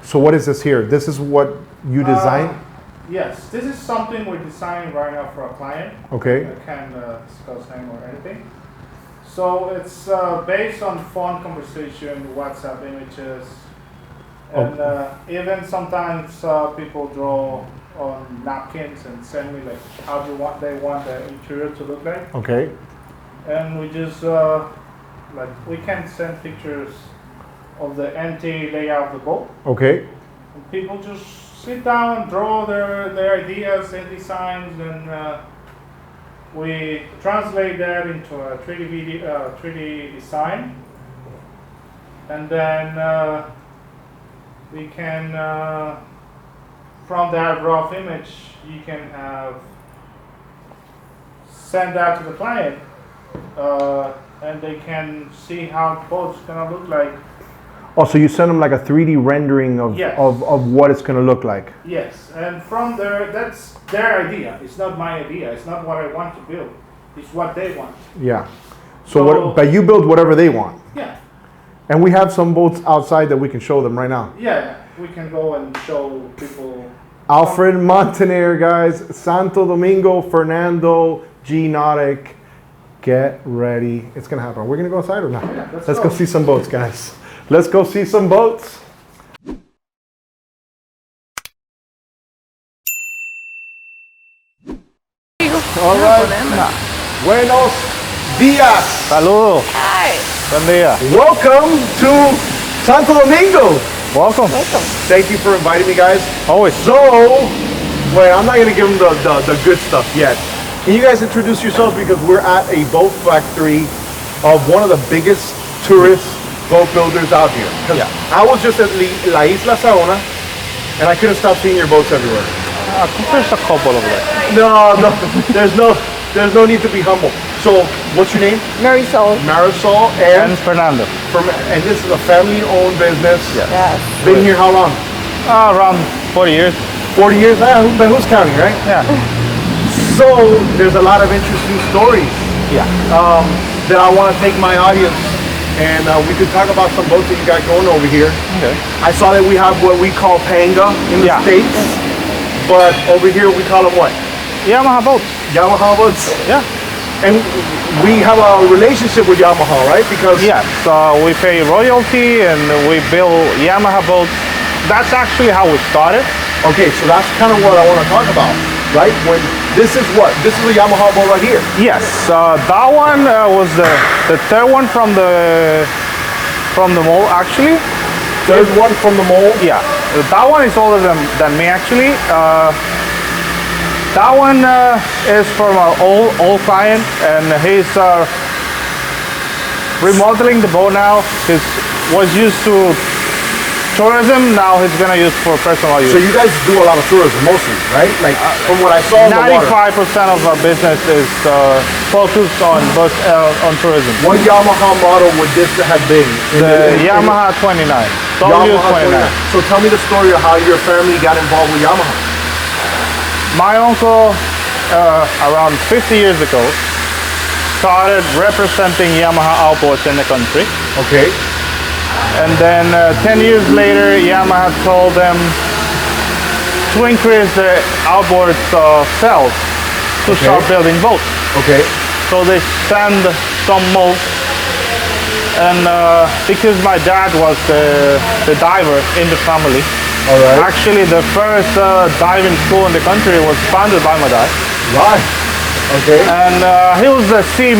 So what is this here? This is what you design? Yes, this is something we're designing right now for a client. Okay. I can't discuss name or anything. So it's based on phone conversation, WhatsApp images, and even sometimes people draw on napkins and send me like how they want the interior to look like. Okay. And we just we can send pictures of the empty layout of the boat. Okay. And people just sit down and draw their ideas and designs, and we translate that into a 3D design, and then we can from that rough image you can have send that to the client, and they can see how the boat's gonna look like. Oh, so you send them like a 3D rendering of Yes. of what it's gonna look like. Yes, and from there, that's their idea. It's not my idea. It's not what I want to build. It's what they want. Yeah. So but you build whatever they want. Yeah. And we have some boats outside that we can show them right now. Yeah, we can go and show people. Alfred, Montaner, guys. Santo Domingo, Fernando, Nautic. Get ready. It's gonna happen. We're gonna go outside or not? Yeah, Let's go see some boats, guys. Let's go see some boats. All right. Buenos días. Saludos. Hi. Buen día. Welcome to Santo Domingo. Welcome. Thank you for inviting me, guys. Always. So, wait, I'm not going to give them the good stuff yet. Can you guys introduce yourselves, because we're at a boat factory of one of the biggest tourist boat builders out here. Yeah. I was just at La Isla Saona, and I couldn't stop seeing your boats everywhere. There's a couple of them. No, there's no need to be humble. So, what's your name? Marisol. Marisol And Fernando. and this is a family-owned business. Yeah. Yes. Been here how long? Around 40 years. 40 years. But who's counting, right? Yeah. So there's a lot of interesting stories Yeah. that I want to take my audience, and we could talk about some boats that you got going over here. Okay. I saw that we have what we call Panga in the Yeah. States, but over here we call them what? Yamaha boats. Yamaha boats. Yeah. And we have a relationship with Yamaha, right? Because Yes. We pay royalty and we build Yamaha boats. That's actually how we started. okay, so that's kind of what I want to talk about, right? When this is a Yamaha boat right here. Yes. That one was the third one from the mold actually. There's one from the mold. Yeah. That one is older than me actually. That one is from an old client, and he's remodeling the boat now. He was used to tourism, now he's gonna use for personal use. So you guys do a lot of tourism mostly, right? Like from what I saw in the water. 95% of our business is focused on tourism. What Yamaha model would this have been? The Yamaha 29. W29. So tell me the story of how your family got involved with Yamaha. My uncle, around 50 years ago, started representing Yamaha outboards in the country. Okay. And then 10 years later, Yamaha told them to increase the outboard sales to start building boats. Okay. So they send some molds. And because my dad was the diver in the family, all right. Actually, the first diving school in the country was founded by my dad. Right. Okay. And he was the sea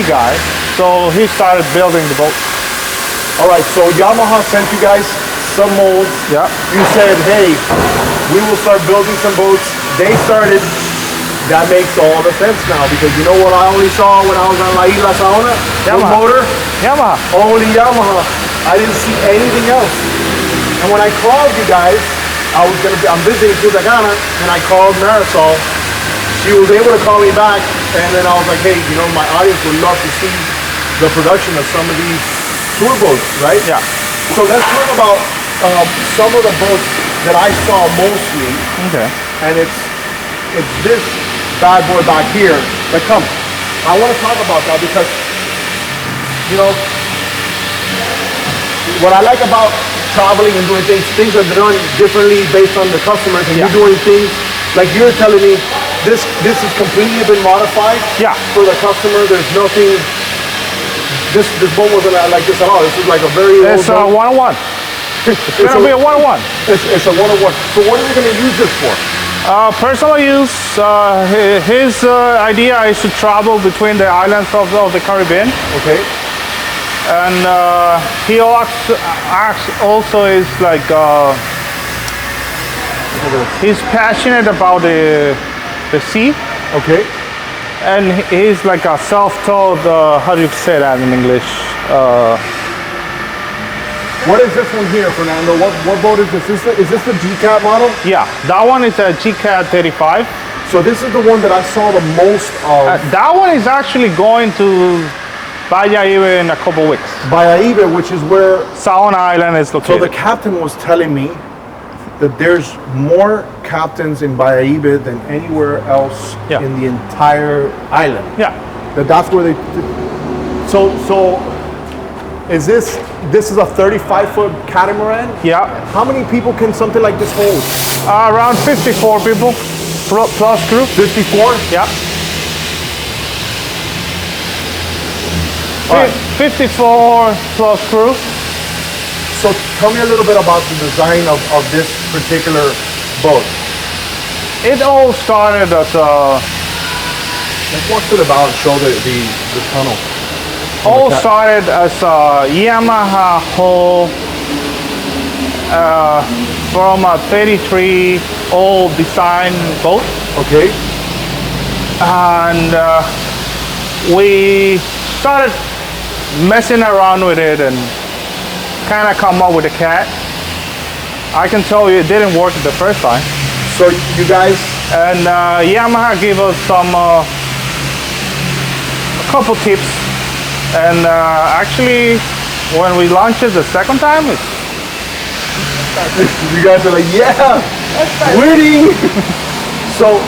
guy, so he started building the boat. All right. So Yamaha sent you guys some molds. Yeah. You said, hey, we will start building some boats. They started. That makes all the sense now, because you know what I only saw when I was on La Isla Saona? Yamaha. Motor? Yamaha. Only Yamaha. I didn't see anything else. And when I called you guys, I'm visiting Cana, and I called Marisol. She was able to call me back, and then I was like, hey, you know, my audience would love to see the production of some of these tour boats, right? Yeah. So let's talk about some of the boats that I saw mostly. Okay. And it's this bad boy back here. But come, I want to talk about that because, you know, what I like about traveling and doing things are done differently based on the customers, and Yeah. you're doing things like you're telling me this is completely been modified Yeah. for the customer. There's nothing. This boat wasn't like this at all. This is like a very It's a old boat. one-on-one. It's gonna be a one-on-one. It's a one-on-one. So what are we going to use this for? Personal use. His idea is to travel between the islands of the Caribbean, Okay. and he also is like he's passionate about the sea, Okay. and he's like a self-taught. How do you say that in English? What is this one here, Fernando? What boat is this? Is this the GCAT model? Yeah, that one is a GCAT 35. So this is the one that I saw the most of. That one is actually going to Bahia in a couple weeks. Bahia, which is where, Saona Island is So located. the captain was telling me that there's more captains in Bahia than anywhere else Yeah. in the entire island. Yeah. That's where they. So is this is a 35-foot catamaran? Yeah. How many people can something like this hold? Around 54 people plus crew. 54? Yeah. All right. 54 plus crew. So tell me a little bit about the design of this particular boat. It all started as Let's walk to the bow and show the tunnel. started as a Yamaha hull from a 33 old design boat, Okay. and we started messing around with it and kind of come up with a cat. I can tell you it didn't work the first time, So you guys, and Yamaha gave us some a couple tips, and actually when we launched it the second time, you guys are like, yeah, winning. So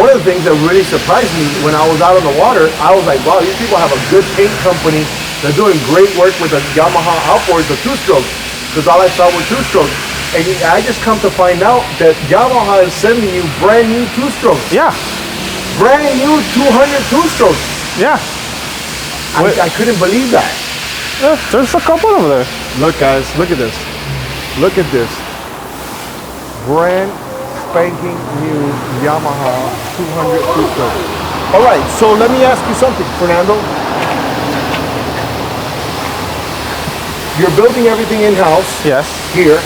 one of the things that really surprised me when I was out on the water, I was like, wow, these people have a good paint company. They're doing great work with the Yamaha outboards, the two-stroke, because all I saw were two-strokes. And I just come to find out that Yamaha is sending you brand new two-strokes. yeah, Brand new 200 two-strokes. yeah. I couldn't believe that. Yeah, there's a couple over there. Look, guys, look at this. Look at this. Brand spanking new Yamaha 200 two-stroke. All right, so let me ask you something, Fernando. You're building everything in-house Yes. here.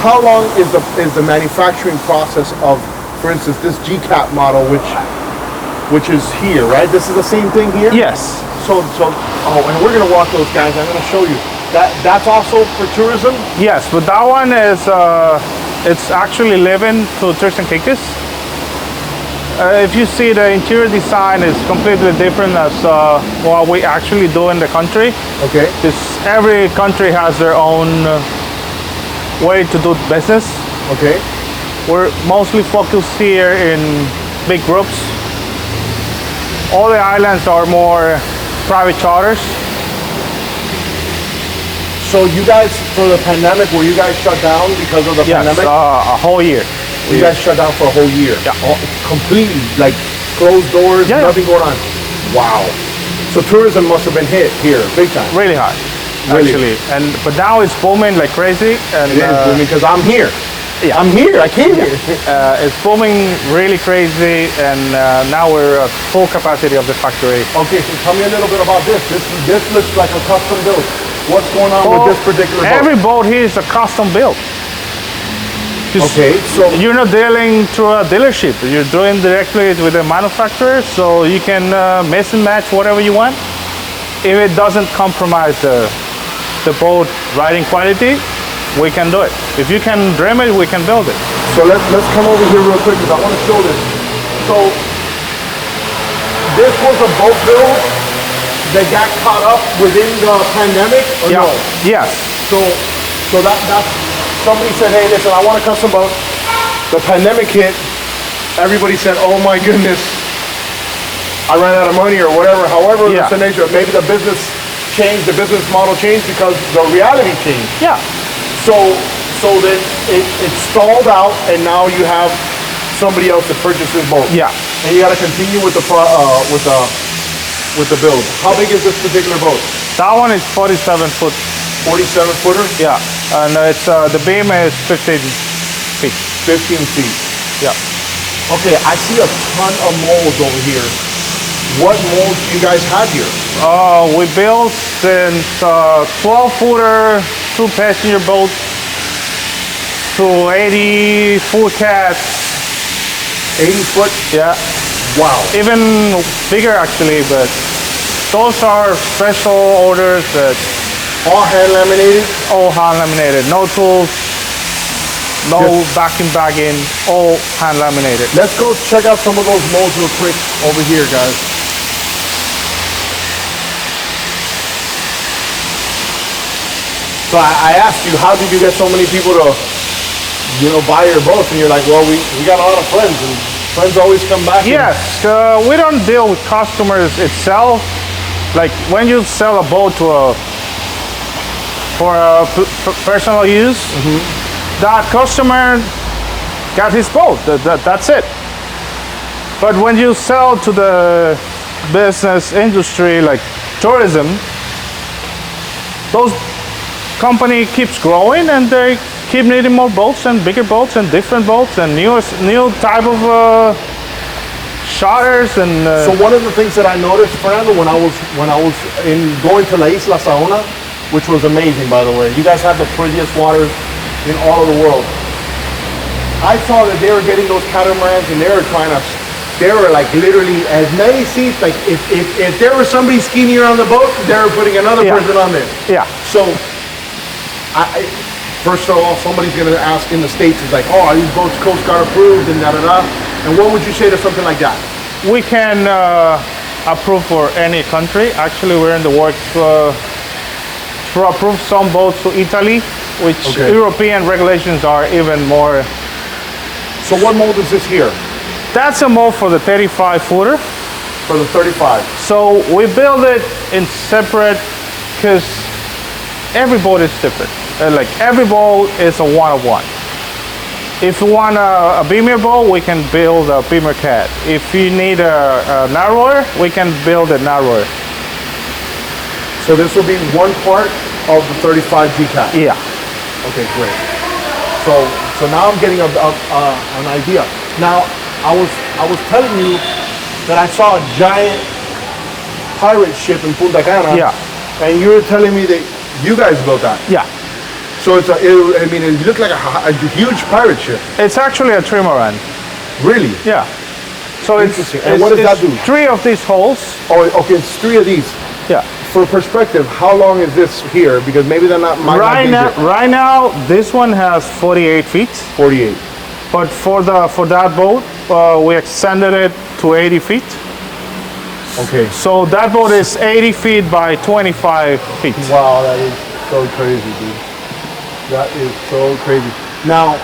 How long is the manufacturing process of, for instance, this GCAT model, which is here, right? This is the same thing here? Yes. So, and we're gonna walk those guys. I'm gonna show you. That's also for tourism. Yes, but that one is it's actually living to Turks and Caicos. If you see, the interior design is completely different as what we actually do in the country. Okay. Because every country has their own way to do business. Okay. We're mostly focused here in big groups. All the islands are more private charters. So you guys, for the pandemic, were you guys shut down because of the Yes, pandemic? a whole year. You guys shut down for a whole year. Yeah. Completely, like closed doors, Yeah. nothing going on. Wow. So tourism must have been hit here, big time. Really hard, Really? actually. But now it's booming like crazy, and It is booming because I'm here. yeah. I'm here. I came here. It's booming really crazy, and now we're at full capacity of the factory. Okay, so tell me a little bit about this. This looks like a custom build. What's going on with this particular boat? Every boat here is a custom build. Okay, so You're not dealing through a dealership. You're doing directly with the manufacturer, so you can mix and match whatever you want. If it doesn't compromise the boat riding quality, we can do it. If you can dream it, we can build it. So let's come over here real quick because I want to show this. So this was a boat build that got caught up within the pandemic, or no? Yes. So that's somebody said, hey, listen, I want a custom boat. The pandemic hit. Everybody said, oh my goodness, I ran out of money or whatever. However, Yeah. it's the nature. Maybe the business changed, the business model changed because the reality changed. Yeah. So then it stalled out, and now you have somebody else that purchases boats. Yeah. And you got to continue with the build. How big is this particular boat? That one is 47 foot. 47 footer. Yeah. And it's the beam is 15 feet. 15 feet. Yeah. Okay, I see a ton of molds over here. What molds do you guys have here? We built since 12 footer, 2 passenger boats to 80 full cats. 80 foot? Yeah. Wow. Even bigger actually, but those are special orders that All hand laminated? all hand laminated. No tools, no backing bagging, all hand laminated. Let's go check out some of those molds real quick over here, guys. So I asked you, how did you get so many people to, buy your boats? And you're like, well, we got a lot of friends, and friends always come back. Yes, we don't deal with customers itself. Like when you sell a boat for personal use, that customer got his boat. That's it. But when you sell to the business industry, like tourism, those company keeps growing and they keep needing more boats and bigger boats and different boats and new type of charters and. So one of the things that I noticed, Fernando, when I was in going to La Isla Saona, which was amazing, by the way. You guys have the prettiest waters in all of the world. I saw that they were getting those catamarans and they were like literally as many seats. Like if there was somebody skinnier on the boat, they were putting another person on there. Yeah. So, first of all, somebody's gonna ask in the States, is like, oh, are these boats Coast Guard approved and da-da-da? And what would you say to something like that? We can approve for any country. Actually, we're in the works to approve some boats to Italy, which European regulations are even more. So what mold is this here? That's a mold for the 35 footer. For the 35. So we build it in separate because every boat is different. Like every boat is a one-of-one. If you want a beamer boat, we can build a beamer cat. If you need a narrower, we can build a narrower. So this will be one part of the 35 G-Cat? Yeah. Okay, great. So now I'm getting an idea. Now, I was telling you that I saw a giant pirate ship in Punta Cana. Yeah. And you were telling me that you guys built that. Yeah. So it looked like a huge pirate ship. It's actually a trimaran. Really? Yeah. So interesting. And what does that do? 3 of these holes. Oh, okay, it's 3 of these. Yeah. For perspective, how long is this here? Because maybe they're not. Right now, this one has 48 feet. 48. But for that boat, we extended it to 80 feet. Okay. So that boat is 80 feet by 25 feet. Wow, that is so crazy, dude. That is so crazy. Now,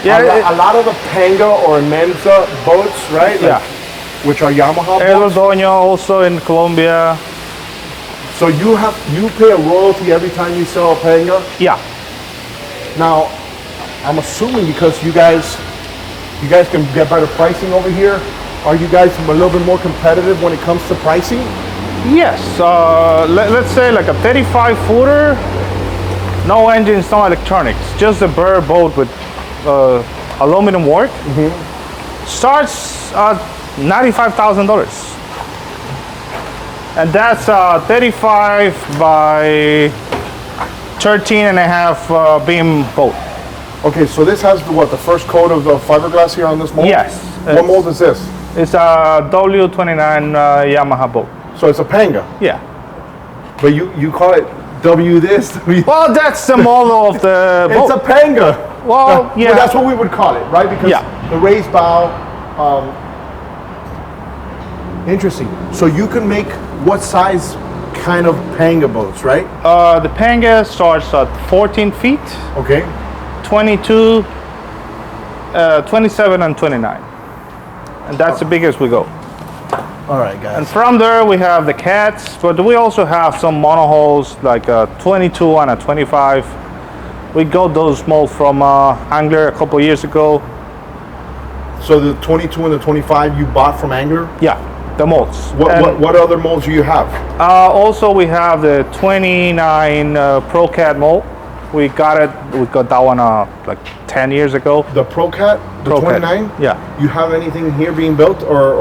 a lot of the Panga or Mensa boats, right? Like, which are Yamaha boats. Doño also in Colombia. So you pay a royalty every time you sell a Panga? Yeah. Now, I'm assuming because you guys can get better pricing over here. Are you guys a little bit more competitive when it comes to pricing? Yes. Let's say like a 35 footer, no engines, no electronics, just a bare boat with aluminum work. Starts at $95,000. And that's 35 by 13 and a half beam boat. Okay, so this has the first coat of the fiberglass here on this mold? Yes. What mold is this? It's a W29 Yamaha boat. So it's a Panga? Yeah. But you call it W this? Well, that's the model of the boat. It's a Panga. Well, yeah. Well, that's what we would call it, right? Because the raised bow. Interesting. So you can make what size kind of Panga boats, right? The Panga starts at 14 feet. Okay. 22, 27, and 29. And that's the biggest we go. All right, guys. And from there we have the cats, but we also have some monohulls like a 22 and a 25. We got those molds from Angler a couple years ago. So the 22 and the 25 you bought from Angler? Yeah, the molds. What other molds do you have? Also, we have the 29 Pro Cat mold. We got that one like 10 years ago. The Pro Cat, the Pro Cat, 29. yeah. You have anything here being built, or?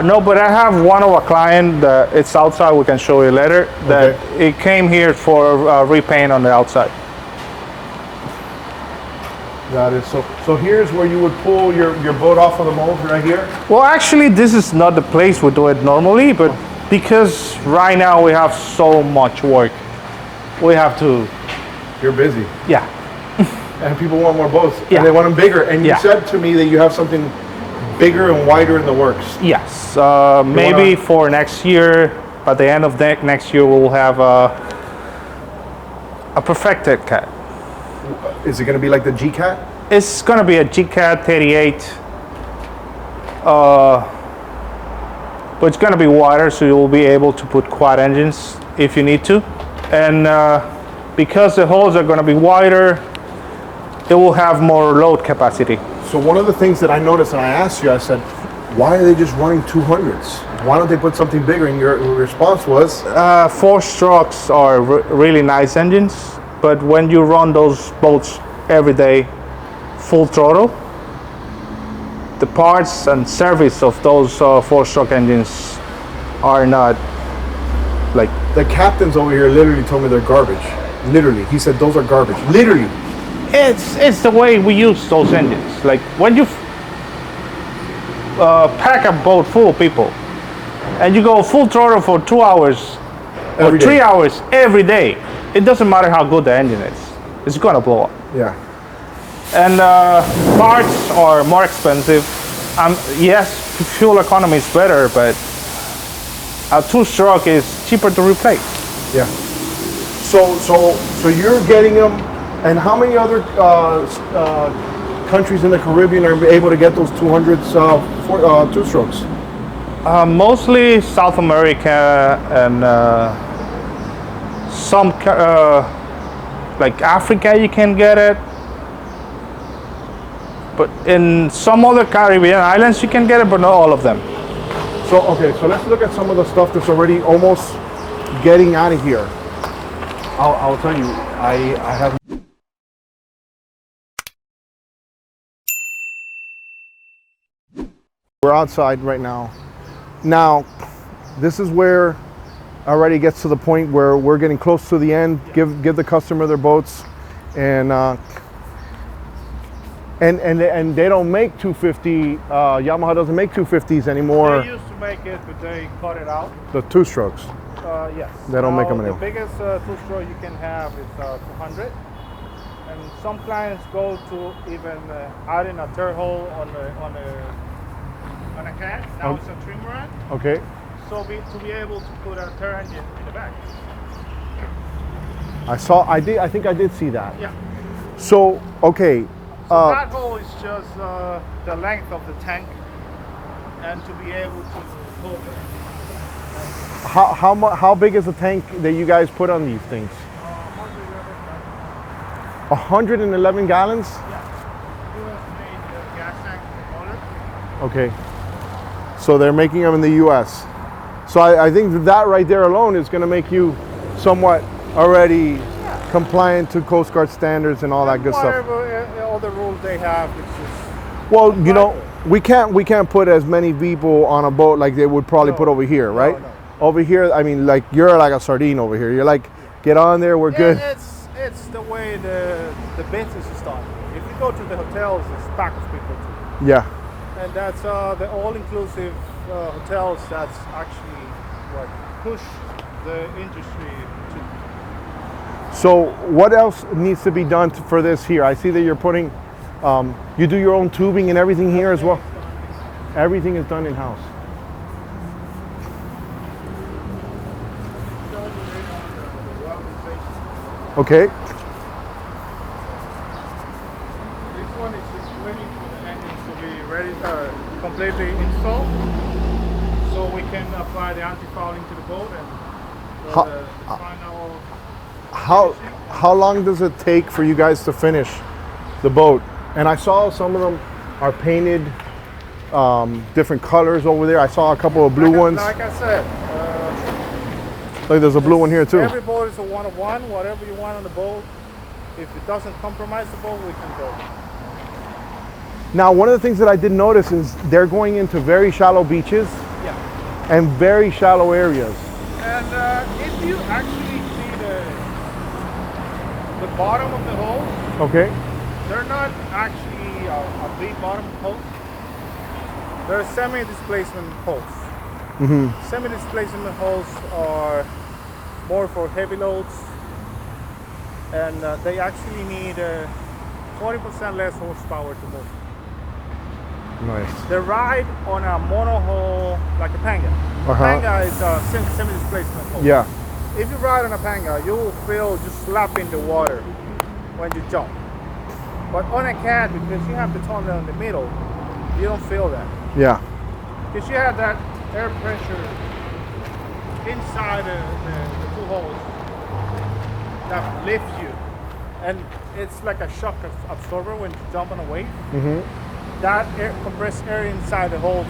No, but I have one of a client that it's outside. We can show you later. That it came here for repaint on the outside. That is so. Here's where you would pull your boat off of the mold right here. Well, actually, this is not the place we do it normally, but because right now we have so much work, we have to. You're busy. Yeah. And people want more boats. Yeah. And they want them bigger. And you Yeah. said to me that you have something bigger and wider in the works. Yes. Maybe for next year. By the end of next year, we'll have a perfected cat. Is it going to be like the G-Cat? It's going to be a G-Cat 38. But it's going to be wider, so you'll be able to put quad engines if you need to. And because the holes are going to be wider, it will have more load capacity. So one of the things that I noticed, and I asked you, I said, why are they just running 200s? Why don't they put something bigger? And your response was? 4 strokes are really nice engines, but when you run those boats every day, full throttle, the parts and service of those 4-stroke engines are not like. The captains over here literally told me they're garbage. Literally, he said those are garbage. Literally. It's the way we use those engines. Like when you pack a boat full of people and you go full throttle for 2 hours or 3 hours every day, it doesn't matter how good the engine is. It's gonna blow up. Yeah. And parts are more expensive. Yes, fuel economy is better, but a 2-stroke is cheaper to replace. Yeah. So you're getting them, and how many other countries in the Caribbean are able to get those 200s 2-strokes? Mostly South America and some like Africa you can get it. But in some other Caribbean islands you can get it, but not all of them. So, okay, so let's look at some of the stuff that's already almost getting out of here. I'll tell you, I have... We're outside right now. Now, this is where already gets to the point where we're getting close to the end. Give the customer their boats, and they don't make 250. Yamaha doesn't make 250s anymore. They used to make it, but they cut it out. The 2-strokes. Yes. They don't make them anymore. The biggest 2-stroke you can have is 200. And some clients go to even adding a third hole on a cat. Now it's a trimaran. Okay. So to be able to put a third engine in the back. I think I did see that. Yeah. So, okay. So that hole is just the length of the tank, and to be able to hold it. How big is the tank that you guys put on these things? 111 gallons? Yeah. US-made gas tank motor. Okay. So they're making them in the U.S. So I think that right there alone is going to make you somewhat already compliant to Coast Guard standards and all that good stuff. All the rules they have, it's just... Well, you know, we can't put as many people on a boat like they would probably put over here, right? No. Over here, I mean, like you're like a sardine over here. You're like, get on there, we're good. It's the way the business is done. If you go to the hotels, it's packed with people too. Yeah. And that's the all-inclusive hotels. That's actually what push the industry to. So what else needs to be done for this here? I see that you're putting, you do your own tubing and everything here as well? Everything is done in-house. Okay. This one is just waiting for the engines to be ready, completely installed. So apply the anti-fouling to the boat and How- the final. How long does it take for you guys to finish the boat? And I saw some of them are painted different colors over there. I saw a couple of blue ones. Like I said, Like there's a blue one here too. every boat is a one-of-one. Whatever you want on the boat, if it doesn't compromise the boat, we can build it. Now, one of the things that I did notice is they're going into very shallow beaches Yeah. and very shallow areas. And if you actually see the bottom of the hole, Okay. they're not actually a big bottom hole. They're semi-displacement holes. Semi-displacement holes are more for heavy loads, and they actually need 40% less horsepower to move. Nice. They ride on a monohull like a Panga. Panga is a semi-displacement hole. Yeah. If you ride on a Panga, you will feel just slapping the water when you jump. But on a cat, because you have the tunnel in the middle, you don't feel that. Yeah. Because you have that air pressure inside the two holes that lifts you. And it's like a shock absorber when you jump on a wave. That compressed air inside the holes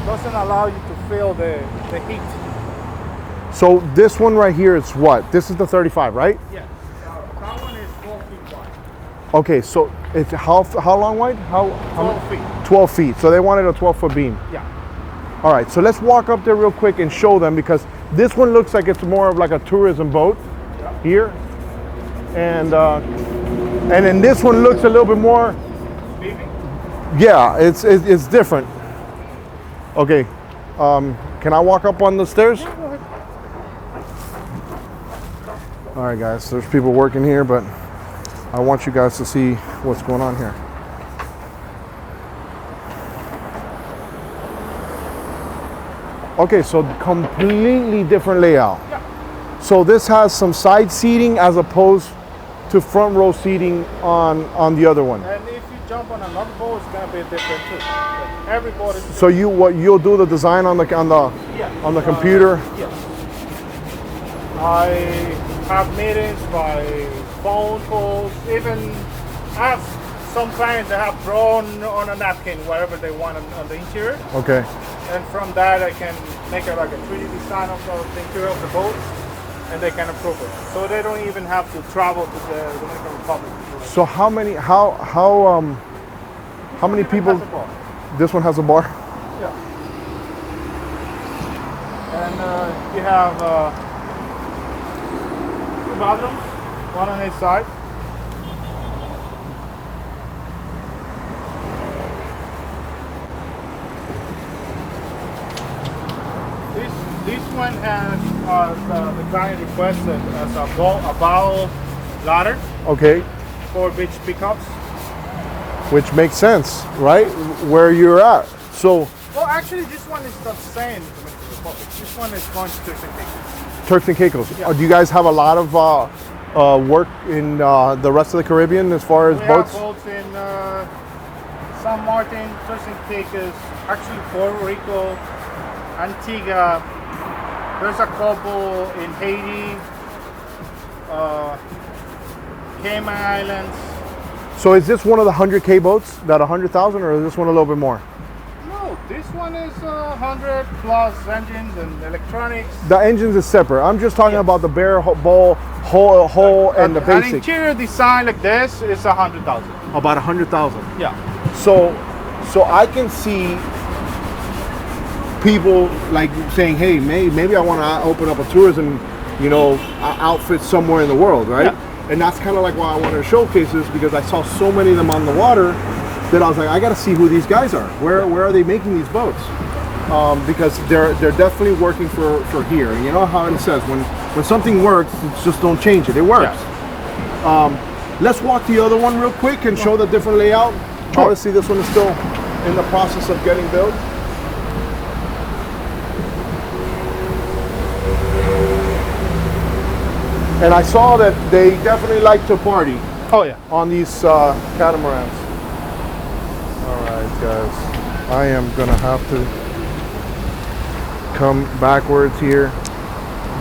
doesn't allow you to feel the heat. So this one right here is what? This is the 35, right? Yes. That one is 12 feet wide. Okay, so it's how long wide? How 12 feet. 12 feet. So they wanted a 12-foot beam. Yeah. All right, so let's walk up there real quick and show them, because this one looks like it's more of like a tourism boat here. And then this one looks a little bit more, yeah, it's different. Okay, can I walk up on the stairs? All right, guys, there's people working here, but I want you guys to see what's going on here. Okay, so completely different layout. Yeah. So this has some side seating as opposed to front row seating on the other one. And if you jump on another boat, it's gonna be different too. But every boat is So you'll do the design on the computer. Yes. I have meetings by phone calls, even ask some clients that have drawn on a napkin wherever they want on the interior. Okay. And from that I can make like a 3D design of the interior of the boat, and they can approve it. So they don't even have to travel to the Dominican Republic. So how many people? Has a bar. This one has a bar. Yeah. And you have two bathrooms, one on each side. This one has the client requested as a bow ladder Okay. for beach pickups. Which makes sense, right? Where you're at. So Well, actually, this one is not saying Dominican Republic. This one is going to Turks and Caicos. Turks and Caicos. Yeah. Do you guys have a lot of work in the rest of the Caribbean as far as We boats? have boats in San Martin, Turks and Caicos, actually Puerto Rico, Antigua. There's a couple in Haiti, Cayman Islands. So is this one of the 100K boats, that 100,000, or is this one a little bit more? No, this one is 100 plus engines and electronics. The engines is separate. I'm just talking about the bare hull and the An basic. interior design like this is 100,000. About 100,000. Yeah. So I can see people like saying, hey, maybe I want to open up a tourism, outfit somewhere in the world, right? Yeah. And that's kind of like why I wanted to showcase this, because I saw so many of them on the water that I was like, I got to see who these guys are. Where are they making these boats? Because they're definitely working for here. And you know how it says, when something works, it's just don't change it. It works. Yeah. Let's walk the other one real quick and show the different layout. Sure. Obviously, this one is still in the process of getting built. And I saw that they definitely like to party Oh yeah. on these catamarans. All right, guys. I am gonna have to come backwards here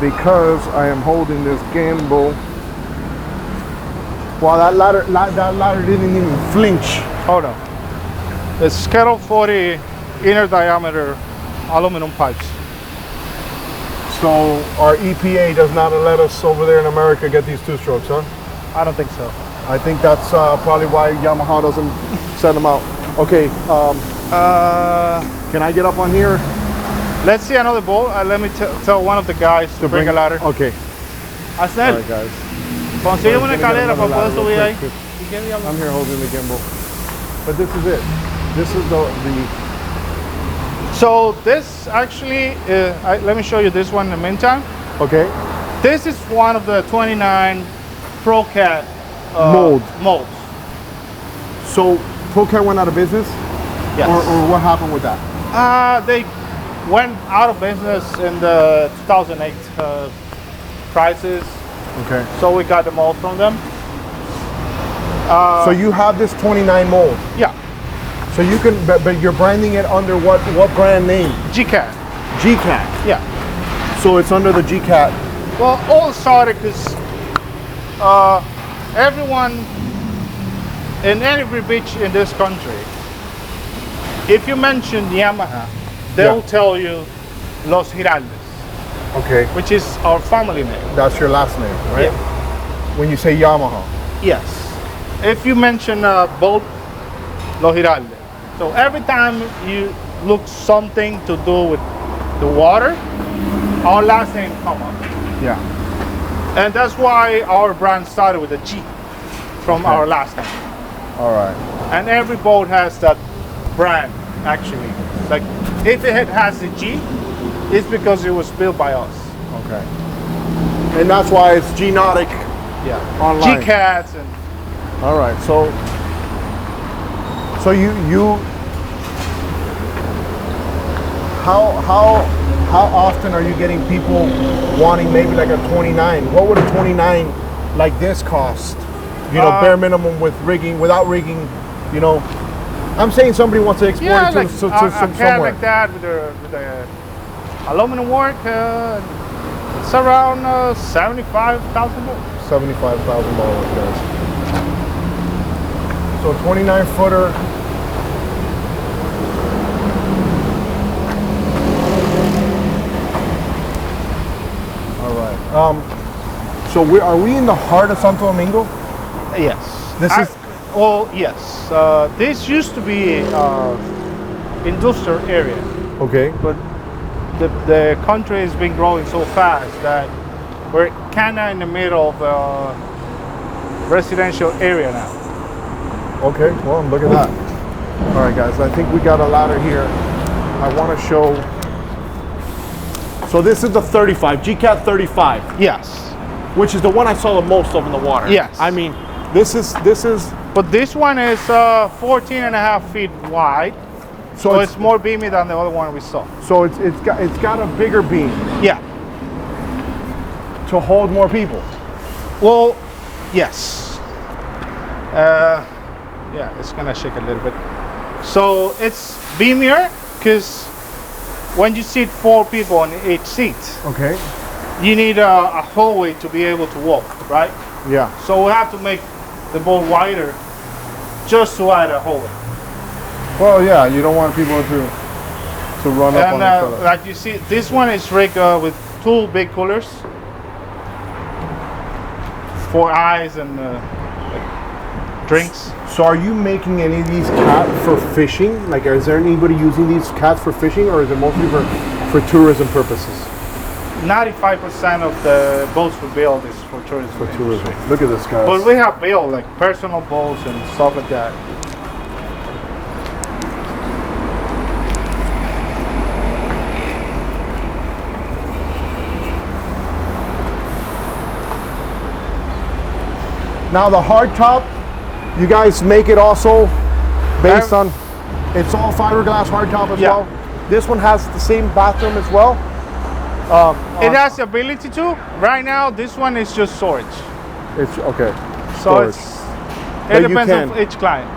because I am holding this gimbal. Wow, that ladder didn't even flinch. Hold on. It's Kettle 40 inner diameter aluminum pipes. So our EPA does not let us over there in America get these two-strokes, huh? I don't think so. I think that's probably why Yamaha doesn't send them out. Okay, can I get up on here? Let's see another boat. Let me tell one of the guys to bring a ladder. Okay. Hacer. All right, guys. Consigue una escalera para poder subir ahí. I'm here holding the gimbal. But this is it. This is the So this actually, let me show you this one in the meantime. okay. This is one of the 29 ProCat molds. So ProCat went out of business? Yes. Or what happened with that? They went out of business in the 2008 crisis. Okay. So we got the mold from them. So you have this 29 mold. Yeah, So you can, but you're branding it under what brand name? GCAT. GCAT. Yeah. So it's under the GCAT. Well, all started because everyone in every beach in this country, if you mention Yamaha, they'll tell you Los Giraldes, Okay. which is our family name. That's your last name, right? Yeah. When you say Yamaha. Yes. If you mention a boat, Los Giraldes. So every time you look something to do with the water, our last name come up. Yeah. And that's why our brand started with a G from our last name. All right. And every boat has that brand, actually. Like, if it has a G, it's because it was built by us. Okay. And that's why it's Nautic. Yeah. Online. G-Cats and... All right. So you how often are you getting people wanting maybe like a 29? What would a 29 like this cost? You know, bare minimum with rigging, without rigging, you know. I'm saying somebody wants to export Yeah, it to, like to a cat somewhere. like that with the aluminum work, it's around $75,000. $75,000, guys. So 29 footer. All right. So are we in the heart of Santo Domingo? Yes. Well, yes. This used to be industrial area, Okay. but the country has been growing so fast that we're kind of in the middle of a residential area now. Okay. Well, look at that. All right, guys. I think we got a ladder here. I want to show. So this is the 35, GCAT 35. Yes. Which is the one I saw the most of in the water. Yes. I mean, this is. But this one is 14 and a half feet wide. So it's more beamy than the other one we saw. So it's got a bigger beam Yeah. to hold more people. Well, yes. Yeah, it's gonna shake a little bit. So it's beamier because when you seat 4 people on each seat, Okay. you need a hallway to be able to walk, right? Yeah. So we have to make the boat wider just to add a hallway. Well, yeah. You don't want people to run up on each And other. like you see, this one is rigged with 2 big coolers for ice and drinks. So are you making any of these cat for fishing? Like, is there anybody using these cats for fishing, or is it mostly for tourism purposes? 95% of the boats we build is for tourism. For tourism. Look at this, guys. But we have built like personal boats and stuff like that. Now the hard top, you guys make it also based on, it's all fiberglass hard top as well. This one has the same bathroom as well. It has the ability to. Right now, this one is just storage. It's okay. So Storage. it depends on each client.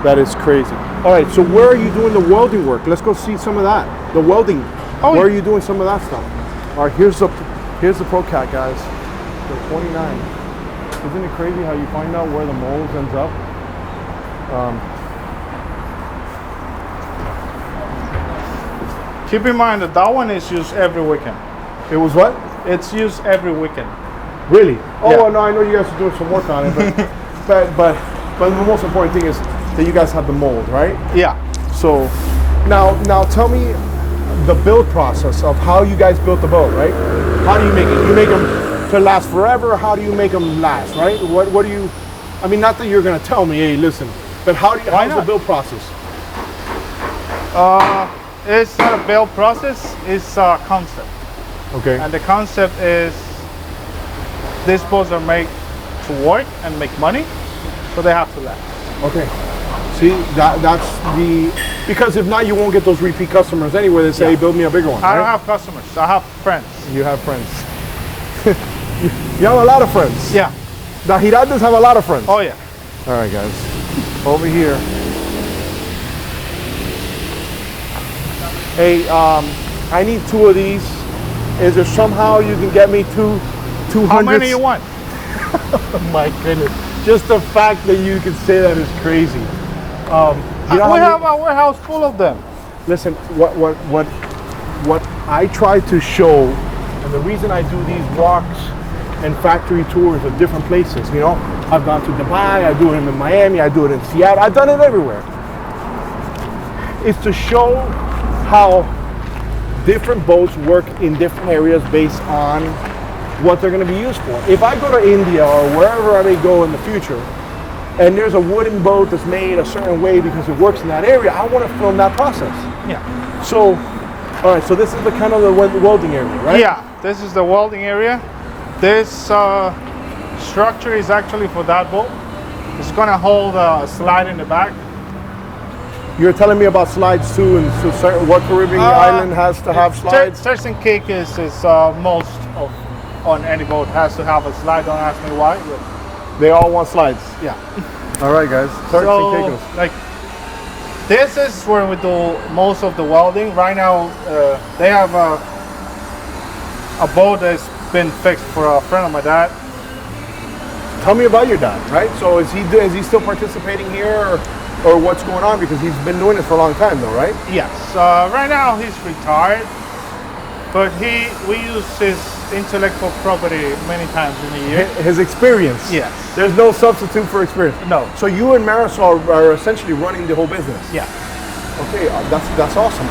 That is crazy. All right, so where are you doing the welding work? Let's go see some of that. the welding. Oh, Where are yeah. you doing some of that stuff? All right, here's the Pro Cat, guys. The 29. Isn't it crazy how you find out where the molds ends up? Keep in mind that that one is used every weekend. It was what? It's used every weekend. Really? Oh, Yeah. well, no, I know you guys are doing some work on it, but but the most important thing is that you guys have the mold, right? Yeah. So now tell me the build process of how you guys built the boat, right? How do you make it? You make them to last forever. How do you make them last, right? What do you? I mean, not that you're gonna tell me, hey, listen, but how's the not? build process? It's not a build process, it's a concept. Okay. And the concept is these boats are made to work and make money, so they have to last. Okay. See, that's the, because if not, you won't get those repeat customers anyway. They say, hey, build me a bigger one. I right? don't have customers, I have friends. You have friends. You have a lot of friends. Yeah. The Girardes have a lot of friends. Oh yeah. All right, guys. Over here. Hey, I need 2 of these. Is there somehow you can get me 200? How many you want? Oh my goodness. Just the fact that you can say that is crazy. You know We how have a warehouse full of them. Listen, what I try to show, and the reason I do these walks and factory tours of different places, you know, I've gone to Dubai, I do it in Miami, I do it in Seattle, I've done it everywhere, is to show how different boats work in different areas based on what they're going to be used for. If I go to India or wherever I may go in the future, and there's a wooden boat that's made a certain way because it works in that area, I want to film that process. Yeah. So, all right, so this is the kind of the welding area, right? Yeah, this is the welding area. This structure is actually for that boat. It's gonna hold a slide in the back. You're telling me about slides too, and so certain, what Caribbean island has to have slides? Turks and Caicos is most of on any boat has to have a slide. Don't ask me why. But They all want slides. yeah. All right, guys. Turks and Caicos. like this is where we do most of the welding. Right now, they have a boat that's been fixed for a friend of my dad. Tell me about your dad, right? So is he still participating here, or what's going on? Because he's been doing it for a long time, though, right? Yes. Right now he's retired, but we use his intellectual property many times in a year. His experience. Yes. There's no substitute for experience. No. So you and Marisol are essentially running the whole business. Yeah. Okay, that's awesome.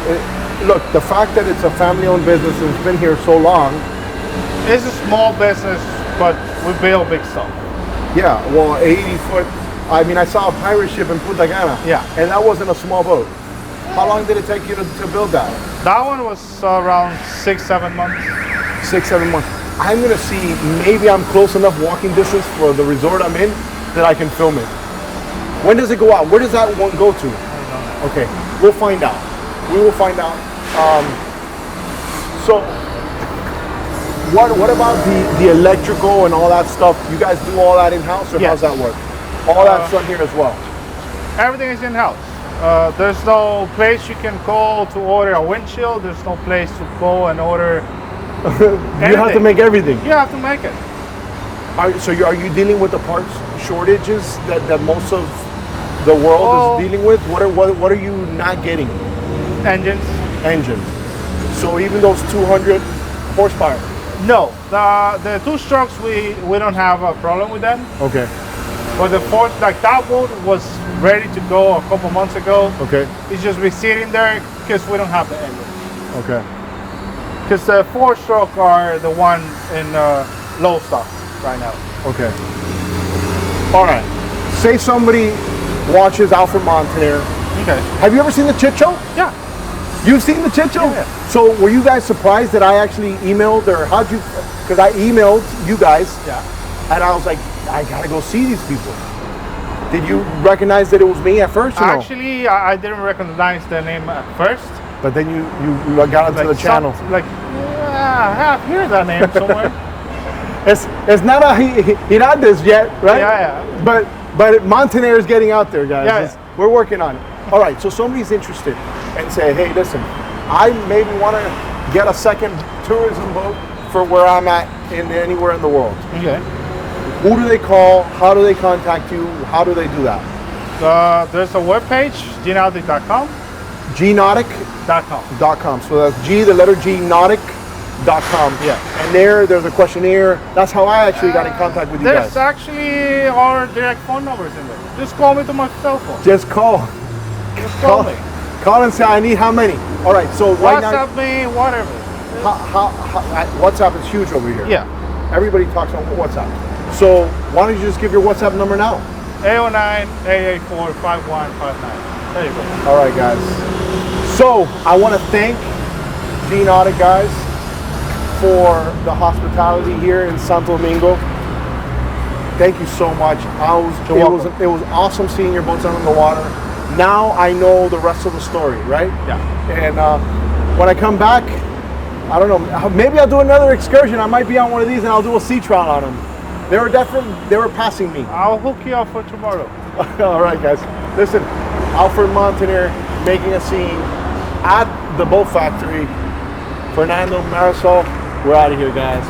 Look, the fact that it's a family-owned business and it's been here so long. It's a small business, but we build big stuff. Yeah, well, 80-foot. I mean, I saw a pirate ship in Punta Cana. Yeah. And that wasn't a small boat. How long did it take you to build that? That one was around 6-7 months. 6-7 months. I'm gonna see, maybe I'm close enough walking distance for the resort I'm in that I can film it. When does it go out? Where does that one go to? Okay, we'll find out. We will find out. So, what about the electrical and all that stuff? You guys do all that in-house, or Yes. how's that work? All that's done here as well. Everything is in-house. There's no place you can call to order a windshield. There's no place to go and order You have to make everything. You have to make it. So are you dealing with the parts shortages that most of the world is dealing with? What are you not getting? Engines. Engines. So even those 200 horsepower. No, the two strokes we don't have a problem with that. Okay. But the four, like that boat was ready to go a couple months ago. Okay. It's just we sitting there because we don't have the engine. Okay. Because the 4-stroke are the one in low stock right now. Okay. All right. Say somebody watches Alfred Montaner. Okay. Have you ever seen the Chit show? Yeah. You've seen the Chit show? Yeah. So were you guys surprised that I actually emailed, or how'd you, because I emailed you guys. Yeah. And I was like, I gotta go see these people. Did you recognize that it was me at first? Or Actually, I didn't recognize the name at first. no? But then you got into the channel. Yeah, I've heard that name somewhere. It's not a Girardes yet, right? Yeah. But Montaner is getting out there, guys. Yeah. We're working on it. All right, so somebody's interested and say, hey, listen, I maybe want to get a second tourism boat for where I'm at in anywhere in the world. Okay. Who do they call? How do they contact you? How do they do that? There's a webpage, gnautic.com. Nautic.com. So that's G, the letter G, Nautic.com. Yeah. And there's a questionnaire. That's how I actually got in contact with you There's guys. actually our direct phone numbers in there. Just call me to my cell phone. Just call. Just call me. Call and say I need how many. All right. So right now, WhatsApp me, whatever. WhatsApp is huge over here. Yeah. Everybody talks on WhatsApp. So why don't you just give your WhatsApp number now? 809-884-5159. There you go. All right, guys. So I want to thank Nautic guys for the hospitality here in Santo Domingo. Thank you so much. It was awesome seeing your boats out on the water. Now I know the rest of the story, right? Yeah. And when I come back, I don't know, maybe I'll do another excursion. I might be on one of these and I'll do a sea trial on them. They were passing me. I'll hook you up for tomorrow. All right, guys. Listen, Alfred Montaner making a scene at the boat factory. Fernando and Marisol, we're out of here, guys.